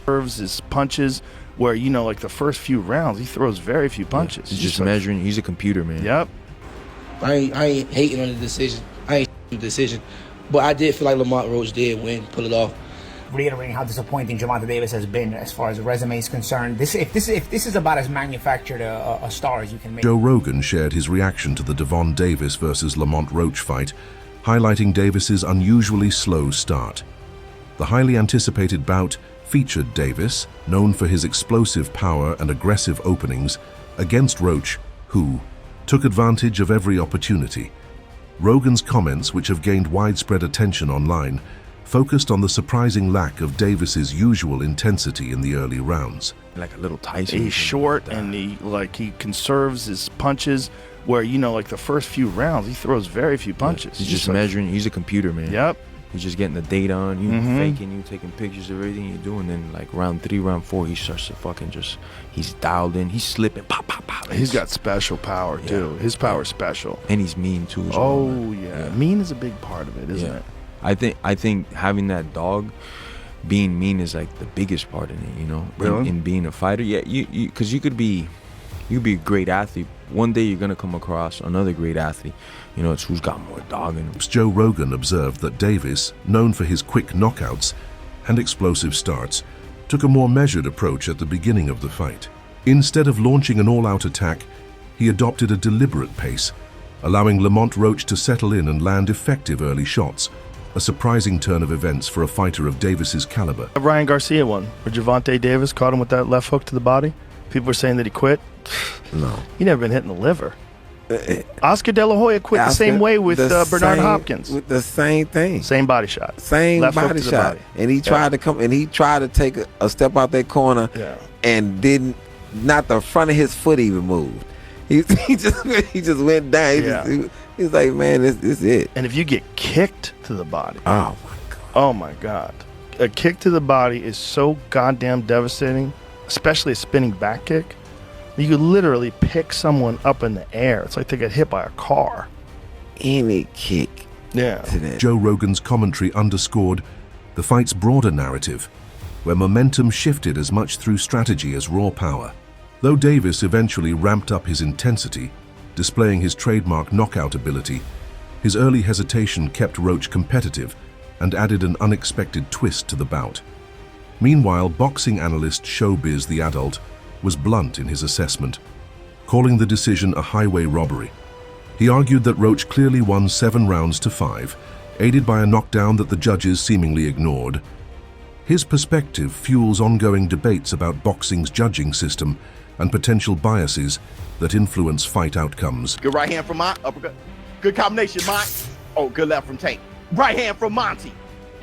Serves his punches where, you know, like the first few rounds, he throws very few punches. He's just measuring. He's a computer, man. Yep. I ain't hating on the decision. I ain't the decision. But I did feel like Lamont Roach did win, pull it off. Reiterating how disappointing Gervonta Davis has been as far as the resume is concerned. If this is about as manufactured a star as you can make. Joe Rogan shared his reaction to the Gervonta Davis versus Lamont Roach fight, highlighting Davis's unusually slow start. The highly anticipated bout featured Davis, known for his explosive power and aggressive openings, against Roach, who took advantage of every opportunity. Rogan's comments, which have gained widespread attention online, focused on the surprising lack of Davis's usual intensity in the early rounds. Like a little Tyson. He's short and he conserves his punches where, you know, like the first few rounds, he throws very few punches. He's just measuring. He's a computer, man. Yep. He's just getting the data on you, faking you, taking pictures of everything you do, and then like round 3, round 4, he starts to fucking he's dialed in, he's slipping, pop, pop, pop. He's got special power too. His power's special. And he's mean too. As oh well, yeah, mean is a big part of it, isn't it? I think having that dog, being mean is like the biggest part in it, you know. Really? In being a fighter, yeah, because you could be a great athlete. One day you're gonna come across another great athlete. You know, it's who's got more dog in him. Joe Rogan observed that Davis, known for his quick knockouts and explosive starts, took a more measured approach at the beginning of the fight. Instead of launching an all-out attack, he adopted a deliberate pace, allowing Lamont Roach to settle in and land effective early shots, a surprising turn of events for a fighter of Davis's caliber. Ryan Garcia won, where Gervonta Davis caught him with that left hook to the body. People were saying that he quit. No. He never been hit in the liver. Oscar De La Hoya quit the same way with Bernard Hopkins. With the same thing. Same body shot. Same left body shot. Body. And he tried to come, and he tried to take a step out that corner, and not the front of his foot even moved. He just went down. He's like, man, this is it. And if you get kicked to the body. Oh, my God. Oh, my God. A kick to the body is so goddamn devastating, especially a spinning back kick. You could literally pick someone up in the air. It's like they get hit by a car. Any kick. Yeah. Joe Rogan's commentary underscored the fight's broader narrative, where momentum shifted as much through strategy as raw power. Though Davis eventually ramped up his intensity, displaying his trademark knockout ability, his early hesitation kept Roach competitive and added an unexpected twist to the bout. Meanwhile, boxing analyst Showbiz the Adult was blunt in his assessment, calling the decision a highway robbery. He argued that Roach clearly won 7 rounds to 5, aided by a knockdown that the judges seemingly ignored. His perspective fuels ongoing debates about boxing's judging system and potential biases that influence fight outcomes. Good right hand from Mont, uppercut. Good combination, Mont. Oh, good left from Tank. Right hand from Monty.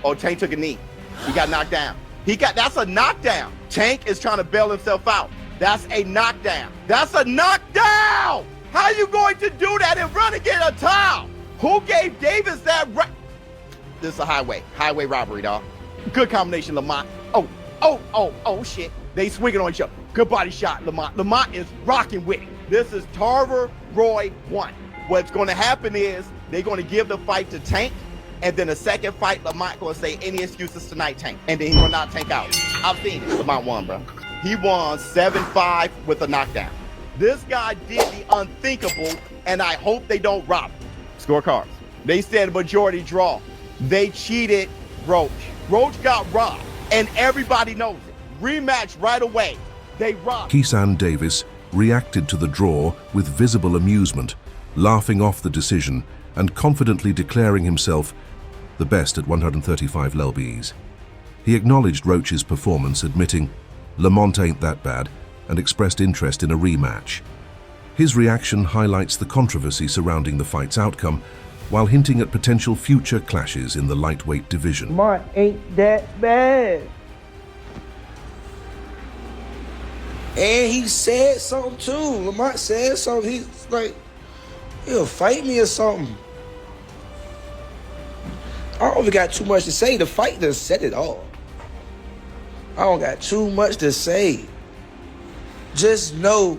Oh, Tank took a knee. He got knocked down. That's a knockdown. Tank is trying to bail himself out. That's a knockdown. That's a knockdown! How you going to do that and run and get a towel? Who gave Davis that right? This is a highway robbery, dog. Good combination, Lamont. Oh, shit. They swinging on each other. Good body shot, Lamont. Lamont is rocking with it. This is Tarver Roy 1. What's going to happen is they're going to give the fight to Tank, and then the second fight, Lamont going to say any excuses tonight, Tank. And then he's going to knock Tank out. I've seen it. Lamont won, bro. He won 7-5 with a knockdown. This guy did the unthinkable, and I hope they don't rob him. Scorecards. They said majority draw. They cheated Roach. Roach got robbed, and everybody knows it. Rematch right away. They robbed. Keesan Davis reacted to the draw with visible amusement, laughing off the decision and confidently declaring himself the best at 135 lbs. He acknowledged Roach's performance, admitting, "Lamont ain't that bad," and expressed interest in a rematch. His reaction highlights the controversy surrounding the fight's outcome, while hinting at potential future clashes in the lightweight division. Lamont ain't that bad. And he said something too. Lamont said something. He's like, he'll fight me or something. I don't even got too much to say. The fight just said it all. I don't got too much to say. Just know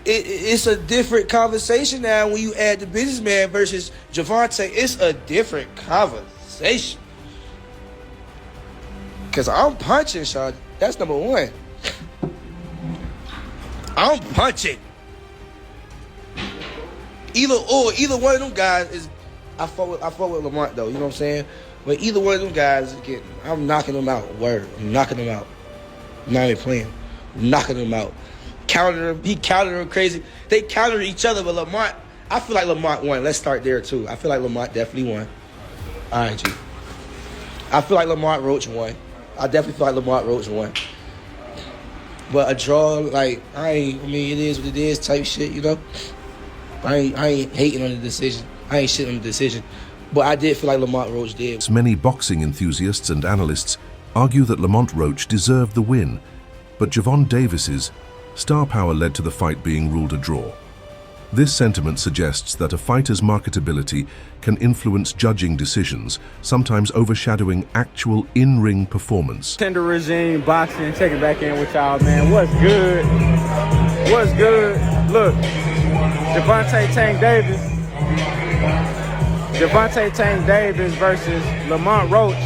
it's a different conversation now when you add the businessman versus Gervonta. It's a different conversation. Because I'm punching, Sean. That's number one. I'm punching. Either one of them guys is. I fuck with Lamont though. You know what I'm saying? But either one of them guys is getting. I'm knocking them out. Word. I'm knocking them out. I'm not even playing. I'm knocking them out. Counter him. He countered him crazy. They countered each other, but Lamont. I feel like Lamont won. Let's start there too. I feel like Lamont definitely won. All right, G. I feel like Lamont Roach won. I definitely feel like Lamont Roach won. But a draw, like, I mean, it is what it is type shit, you know? I ain't hating on the decision. I ain't shitting on the decision. But I did feel like Lamont Roach did. Many boxing enthusiasts and analysts argue that Lamont Roach deserved the win, but Gervonta Davis's star power led to the fight being ruled a draw. This sentiment suggests that a fighter's marketability can influence judging decisions, sometimes overshadowing actual in-ring performance. Tender regime, boxing, check it back in with y'all, man. What's good? What's good? Look, Gervonta Tank Davis versus Lamont Roach.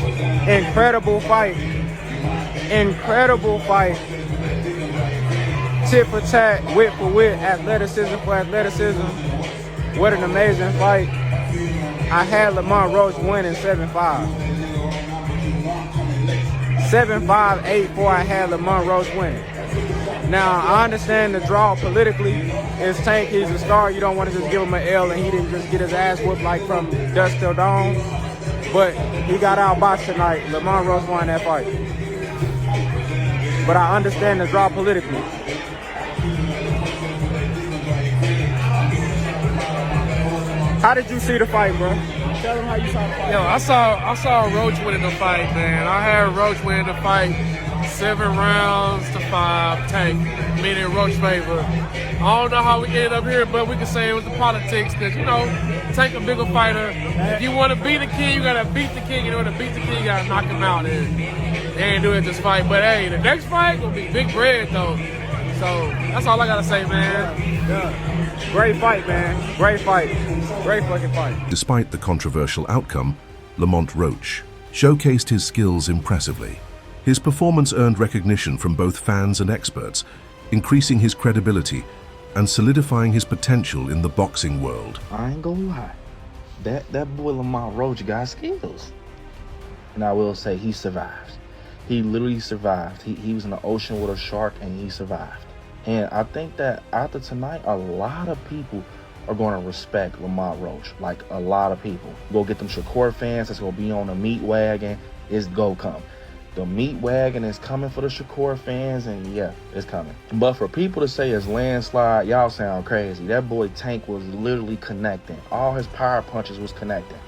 Incredible fight. Incredible fight. Tit for tat, wit for wit, athleticism for athleticism. What an amazing fight. I had Lamont Roach winning 7-5. 7-5, 8-4, I had Lamont Roach winning. Now, I understand the draw politically. It's Tank, he's a star. You don't want to just give him an L and he didn't just get his ass whooped like from dusk till dawn. But he got outboxed tonight. Lamont Roach won that fight. But I understand the draw politically. How did you see the fight, bro? Tell them how you saw the fight. Yo, I saw Roach winning the fight, man. I had Roach winning the fight 7 rounds to 5, Tank, meaning Roach favor. I don't know how we ended up here, but we can say it was the politics that, you know, Tank a bigger fighter. If you want to beat the king, you got to beat the king. In order to beat the king, you got to knock him out. And they ain't doing this fight. But, hey, the next fight going to be big bread, though. So, that's all I got to say, man. Yeah. Great fight, man. Great fight. Great fucking fight. Despite the controversial outcome, Lamont Roach showcased his skills impressively. His performance earned recognition from both fans and experts, increasing his credibility and solidifying his potential in the boxing world. I ain't gonna lie, that boy Lamont Roach got skills. And I will say he survived. He literally survived. He was in the ocean with a shark and he survived. And I think that after tonight, a lot of people are going to respect Lamont Roach. Like, a lot of people. Go get them Shakur fans that's going to be on the meat wagon. It's go come. The meat wagon is coming for the Shakur fans, and yeah, it's coming. But for people to say it's landslide, y'all sound crazy. That boy Tank was literally connecting. All his power punches was connecting.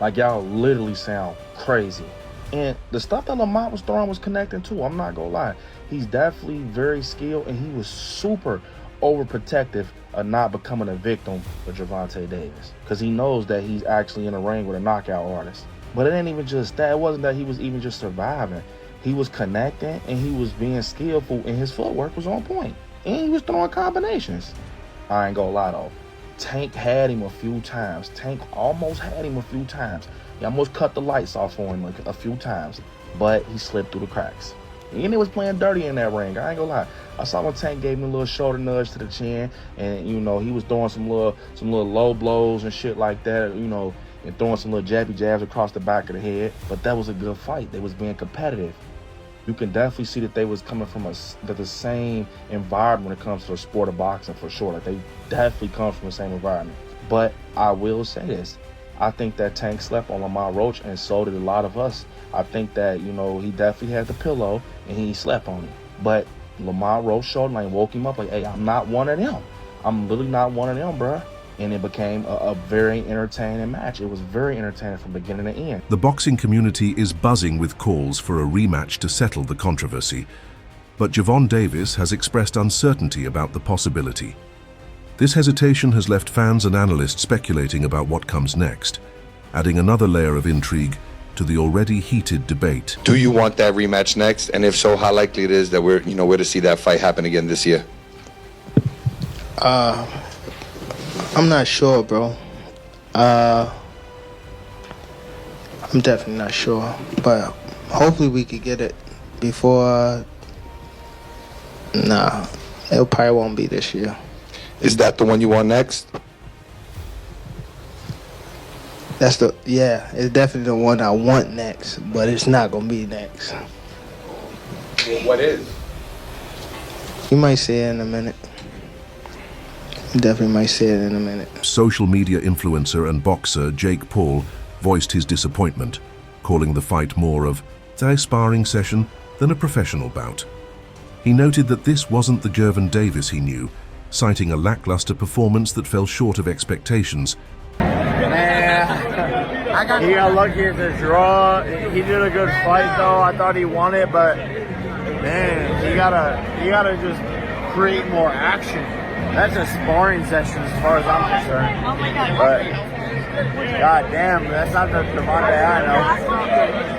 Like, y'all literally sound crazy. And the stuff that Lamont was throwing was connecting too. I'm not gonna lie. He's definitely very skilled, and he was super overprotective of not becoming a victim of Gervonta Davis, because he knows that he's actually in a ring with a knockout artist. But it ain't even just that. It wasn't that he was even just surviving. He was connecting, and he was being skillful, and his footwork was on point. And he was throwing combinations. I ain't gonna lie though. Tank had him a few times. Tank almost had him a few times. He almost cut the lights off on him a few times, but he slipped through the cracks. And he was playing dirty in that ring. I ain't gonna lie. I saw when Tank gave him a little shoulder nudge to the chin, and you know he was throwing some little low blows and shit like that, you know, and throwing some little jabby jabs across the back of the head. But that was a good fight. They was being competitive. You can definitely see that they was coming from the same environment when it comes to the sport of boxing, for sure. Like, they definitely come from the same environment. But I will say this. I think that Tank slept on Lamont Roach, and so did a lot of us. I think that, you know, he definitely had the pillow, and he slept on it. But Lamont Roach showed him, like, woke him up, like, hey, I'm not one of them. I'm literally not one of them, bruh. And it became a very entertaining match. It was very entertaining from beginning to end. The boxing community is buzzing with calls for a rematch to settle the controversy, but Gervonta Davis has expressed uncertainty about the possibility. This hesitation has left fans and analysts speculating about what comes next, adding another layer of intrigue to the already heated debate. Do you want that rematch next? And if so, how likely it is that we're to see that fight happen again this year? I'm not sure, bro. I'm definitely not sure, but hopefully we could get it before Nah, it probably won't be this year. Is that the one you want next? It's definitely the one I want next, but it's not gonna be next. Well, what is? You might see it in a minute. You definitely might see it in a minute. Social media influencer and boxer Jake Paul voiced his disappointment, calling the fight more of a sparring session than a professional bout. He noted that this wasn't the Gervonta Davis he knew, citing a lackluster performance that fell short of expectations. Man, he got lucky at the draw. He did a good fight though. I thought he won it, but man, you gotta just create more action. That's a sparring session as far as I'm concerned. Oh my God. But god damn, that's not the Gervonta I know.